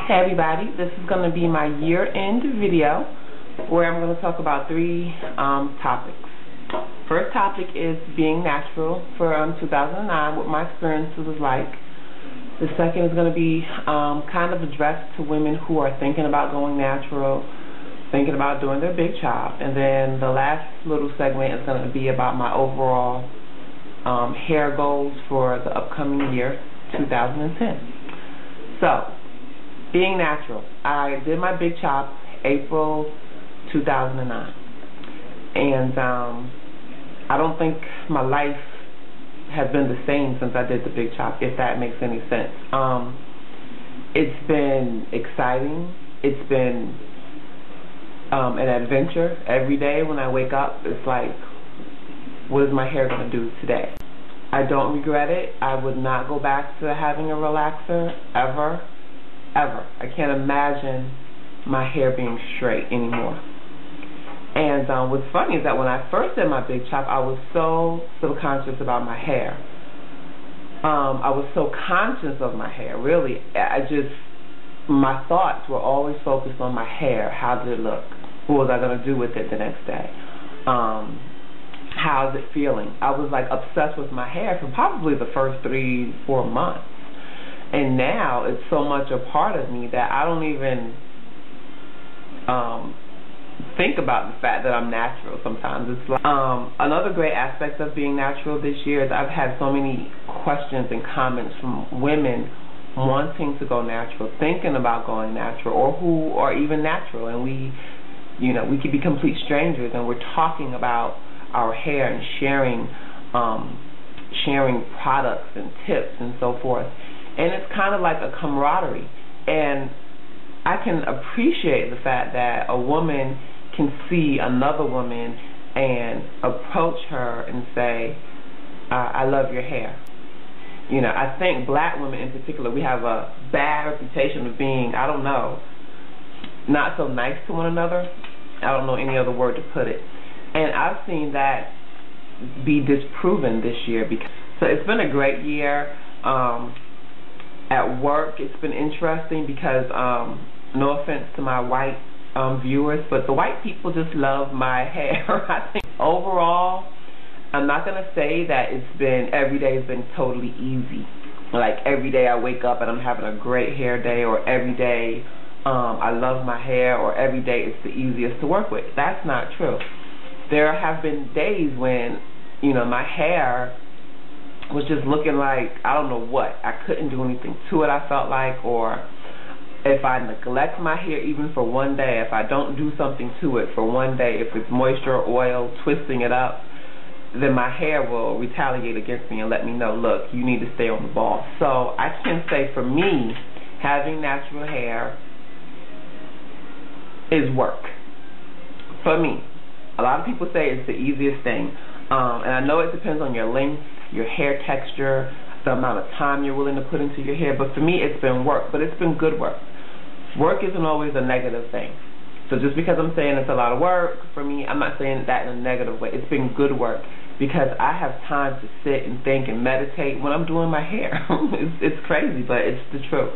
Hey everybody, this is going to be my year-end video where I'm going to talk about three topics. First topic is being natural for 2009, what my experiences was like. The second is going to be kind of addressed to women who are thinking about going natural, thinking about doing their big chop. And then the last little segment is going to be about my overall hair goals for the upcoming year, 2010. So, being natural. I did my big chop April 2009. And I don't think my life has been the same since I did the big chop, if that makes any sense. It's been exciting. It's been an adventure. Every day when I wake up, it's like, what is my hair going to do today? I don't regret it. I would not go back to having a relaxer, ever. Ever. I can't imagine my hair being straight anymore. And what's funny is that when I first did my big chop, I was so subconscious about my hair. I was so conscious of my hair, really. My thoughts were always focused on my hair. How did it look? What was I going to do with it the next day? How's it feeling? I was like obsessed with my hair for probably the first 3-4 months. And now it's so much a part of me that I don't even think about the fact that I'm natural sometimes. It's like, another great aspect of being natural this year is I've had so many questions and comments from women wanting to go natural, thinking about going natural, or who are even natural. And we could be complete strangers, and we're talking about our hair and sharing products and tips and so forth. And it's kind of like a camaraderie. And I can appreciate the fact that a woman can see another woman and approach her and say, I love your hair. You know, I think black women in particular, we have a bad reputation of being, I don't know, not so nice to one another. I don't know any other word to put it. And I've seen that be disproven this year. So it's been a great year. At work, it's been interesting because, no offense to my white viewers, but the white people just love my hair. I think overall, I'm not going to say that every day has been totally easy. Like every day I wake up and I'm having a great hair day, or every day I love my hair, or every day it's the easiest to work with. That's not true. There have been days when, my hair was just looking like, I don't know what. I couldn't do anything to it, I felt like, or if I neglect my hair even for one day, if I don't do something to it for one day, if it's moisture or oil, twisting it up, then my hair will retaliate against me and let me know, look, you need to stay on the ball. So I can say for me, having natural hair is work. For me. A lot of people say it's the easiest thing. And I know it depends on your length, your hair texture, the amount of time you're willing to put into your hair. But for me, it's been work. But it's been good work. Work isn't always a negative thing. So just because I'm saying it's a lot of work, for me, I'm not saying that in a negative way. It's been good work because I have time to sit and think and meditate when I'm doing my hair. It's crazy, but it's the truth.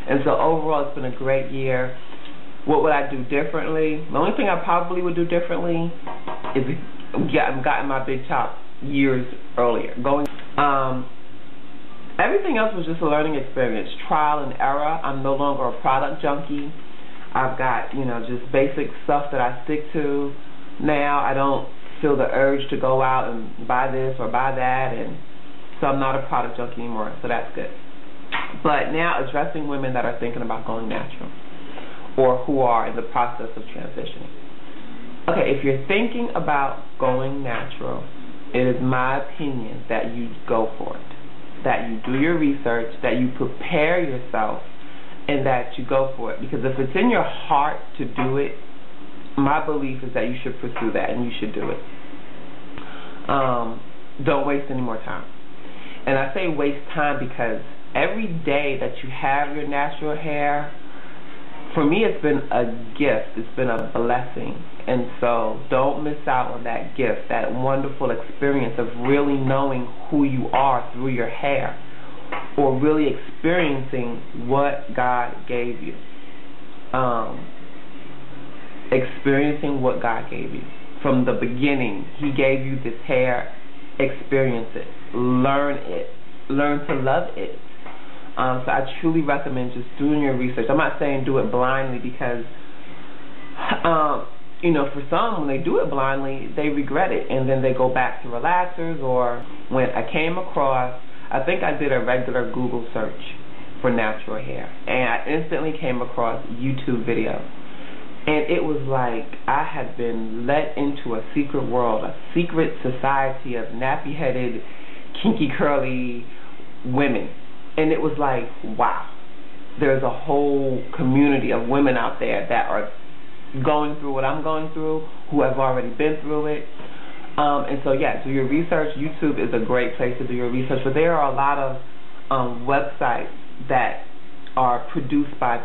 And so overall, it's been a great year. What would I do differently? The only thing I probably would do differently is gotten my big chop years earlier. Everything else was just a learning experience, trial and error. I'm no longer a product junkie. I've got, just basic stuff that I stick to now. I don't feel the urge to go out and buy this or buy that, and so I'm not a product junkie anymore, so that's good. But now addressing women that are thinking about going natural, or who are in the process of transitioning. Okay, if you're thinking about going natural, it is my opinion that you go for it, that you do your research, that you prepare yourself, and that you go for it. Because if it's in your heart to do it, my belief is that you should pursue that and you should do it. Don't waste any more time. And I say waste time because every day that you have your natural hair, for me, it's been a gift. It's been a blessing. And so don't miss out on that gift, that wonderful experience of really knowing who you are through your hair, or really experiencing what God gave you. Experiencing what God gave you. From the beginning, He gave you this hair. Experience it. Learn it. Learn to love it. So I truly recommend just doing your research. I'm not saying do it blindly because, you know, for some, when they do it blindly, they regret it, and then they go back to relaxers. Or when I came across, I think I did a regular Google search for natural hair, and I instantly came across YouTube videos. And it was like I had been let into a secret world, a secret society of nappy-headed, kinky, curly women. And it was like, wow, there's a whole community of women out there that are going through what I'm going through, who have already been through it. And so, yeah, do your research. YouTube is a great place to do your research. But there are a lot of websites that are produced by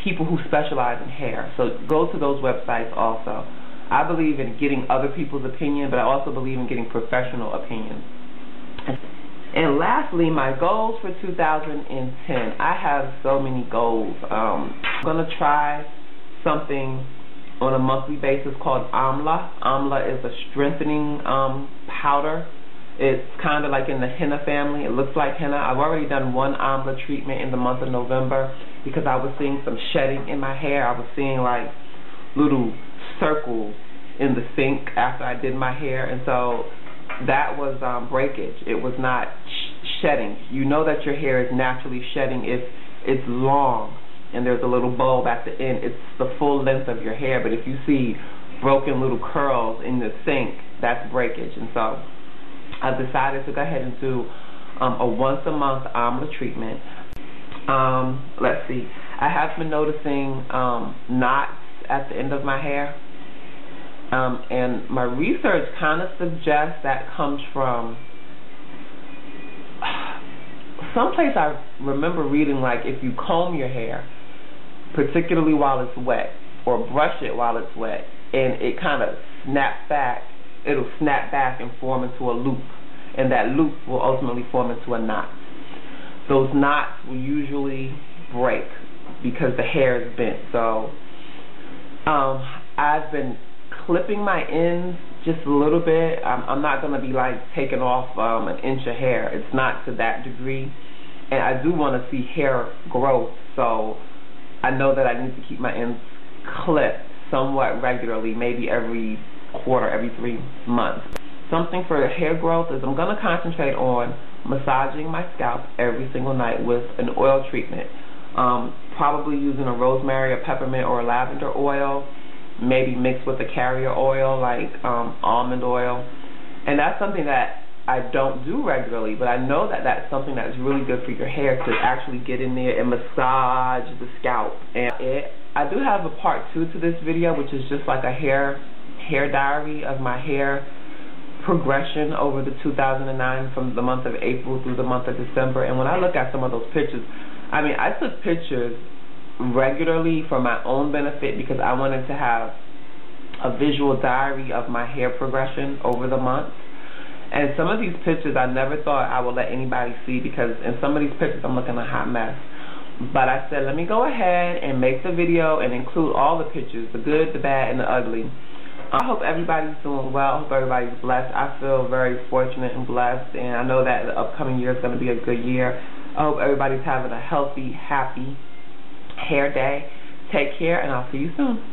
people who specialize in hair. So go to those websites also. I believe in getting other people's opinion, but I also believe in getting professional opinions. And lastly, my goals for 2010. I have so many goals. I'm going to try something on a monthly basis called Amla. Amla is a strengthening powder. It's kind of like in the henna family. It looks like henna. I've already done one Amla treatment in the month of November because I was seeing some shedding in my hair. I was seeing like little circles in the sink after I did my hair, and so that was breakage. It was not shedding. You know that your hair is naturally shedding if it's long and there's a little bulb at the end. It's the full length of your hair, but if you see broken little curls in the sink, that's breakage. And so I've decided to go ahead and do a once-a-month Amla treatment. Let's see. I have been noticing knots at the end of my hair. And my research kind of suggests that comes from someplace I remember reading, like if you comb your hair, particularly while it's wet, or brush it while it's wet, and it kind of snaps back, it'll snap back and form into a loop, and that loop will ultimately form into a knot. Those knots will usually break because the hair is bent. So I've been clipping my ends just a little bit. I'm not going to be like taking off an inch of hair. It's not to that degree. And I do want to see hair growth, so I know that I need to keep my ends clipped somewhat regularly, maybe every quarter, every 3 months. Something for the hair growth is I'm going to concentrate on massaging my scalp every single night with an oil treatment. Probably using a rosemary, a peppermint, or a lavender oil, maybe mixed with a carrier oil like almond oil. And that's something that I don't do regularly, but I know that that's something that's really good for your hair, to actually get in there and massage the scalp. And I do have a part 2 to this video, which is just like a hair diary of my hair progression over the 2009 from the month of April through the month of December. And when I look at some of those pictures, I mean, I took pictures regularly for my own benefit because I wanted to have a visual diary of my hair progression over the months. And some of these pictures I never thought I would let anybody see, because in some of these pictures I'm looking a hot mess. But I said, let me go ahead and make the video and include all the pictures, the good, the bad, and the ugly. I hope everybody's doing well. I hope everybody's blessed. I feel very fortunate and blessed, and I know that the upcoming year is going to be a good year. I hope everybody's having a healthy, happy hair day. Take care, and I'll see you soon.